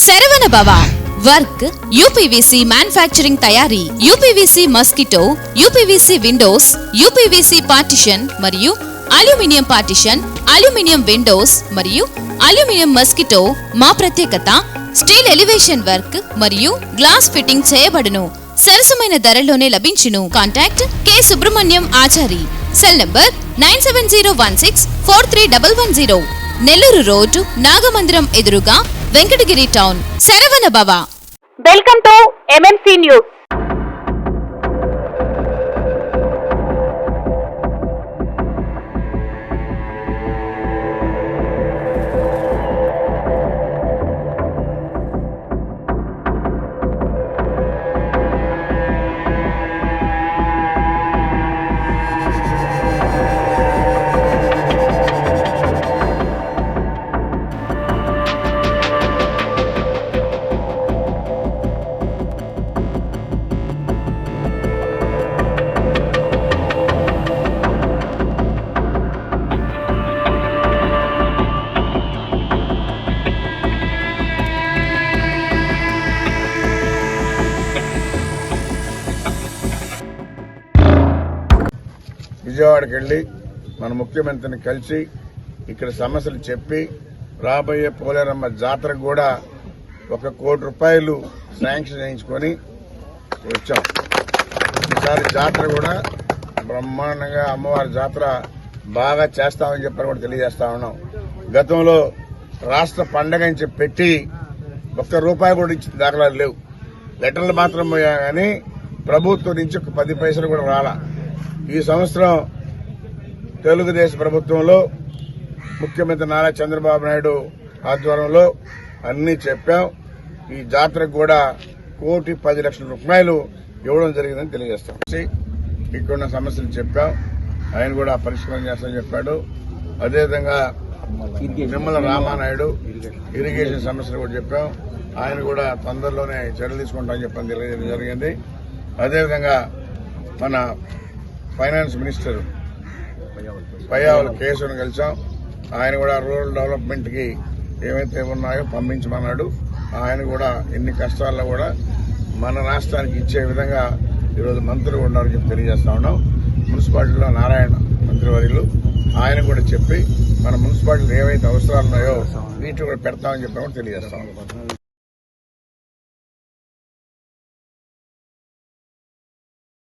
శరవణ భవ work UPVC manufacturing తయారీ, UPVC mosquito, UPVC Windows, UPVC partition మరియు అల్యూమినియం పార్టిషన్, అల్యూమినియం విండోస్ మరియు aluminium mosquito. మా ప్రత్యేకత స్టీల్ ఎలివేషన్ వర్క్ మరియు గ్లాస్ ఫిట్టింగ్ చేయబడును. సరసమైన ధరలోనే లభించును. Contact K Subrahmanyam Achari. Cell number 9706431110. Nellore road, Nagamandiram ఎదురుగా, వెంకటగిరి టౌన్. శరవణ భవ. Welcome to MMC news. విజయవాడకి వెళ్లి మన ముఖ్యమంత్రిని కలిసి ఇక్కడ సమస్యలు చెప్పి రాబోయే పోలేరమ్మ జాతరకు కూడా 1 కోటి రూపాయలు శాంక్షన్ చేయించుకొని వచ్చాం. ఈసారి జాతర కూడా బ్రహ్మాండంగా అమ్మవారి జాతర బాగా చేస్తామని చెప్పని కూడా తెలియజేస్తా ఉన్నాం. గతంలో రాష్ట్ర పండగ అని చెప్పి పెట్టి 1 రూపాయి కూడా ఇచ్చిన దాఖలాలు లేవు. లెటర్లు మాత్రం పోయా కానీ ప్రభుత్వం నుంచి 10 పైసలు కూడా రాలా. ఈ సంవత్సరం తెలుగుదేశం ప్రభుత్వంలో ముఖ్యమంత్రి నారా చంద్రబాబు నాయుడు ఆధ్వర్యంలో అన్ని చెప్పాం. ఈ జాతరకు కూడా 1,10,00,000 రూపాయలు ఇవ్వడం జరిగిందని తెలియజేస్తాం. ఇక్కడున్న సమస్యలు చెప్పాం, ఆయన కూడా పరిష్కారం చేస్తామని చెప్పాడు. అదేవిధంగా నిమ్మల రామానాయుడు ఇరిగేషన్ సమస్యలు కూడా చెప్పాం, ఆయన కూడా తొందరలోనే చర్యలు తీసుకుంటామని చెప్పని తెలియజేయడం జరిగింది. అదేవిధంగా మన ఫైనాన్స్ మినిస్టర్ పయ్యావుల కేశవన్ కలిసాం, ఆయన కూడా రూరల్ డెవలప్మెంట్ కి ఏవైతే ఉన్నాయో పంపించమన్నాడు. ఆయన కూడా ఎన్ని కష్టాల్లో కూడా మన రాష్ట్రానికి ఇచ్చే విధంగా ఈరోజు మంత్రులు ఉన్నారని చెప్పి తెలియజేస్తా ఉన్నాం. మున్సిపాలిటీలో నారాయణ మంత్రివర్యులు ఆయన కూడా చెప్పి మన మున్సిపాలిటీలు ఏవైతే అవసరాలు ఉన్నాయో వీటిని కూడా పెడతామని చెప్పి తెలియజేస్తాం.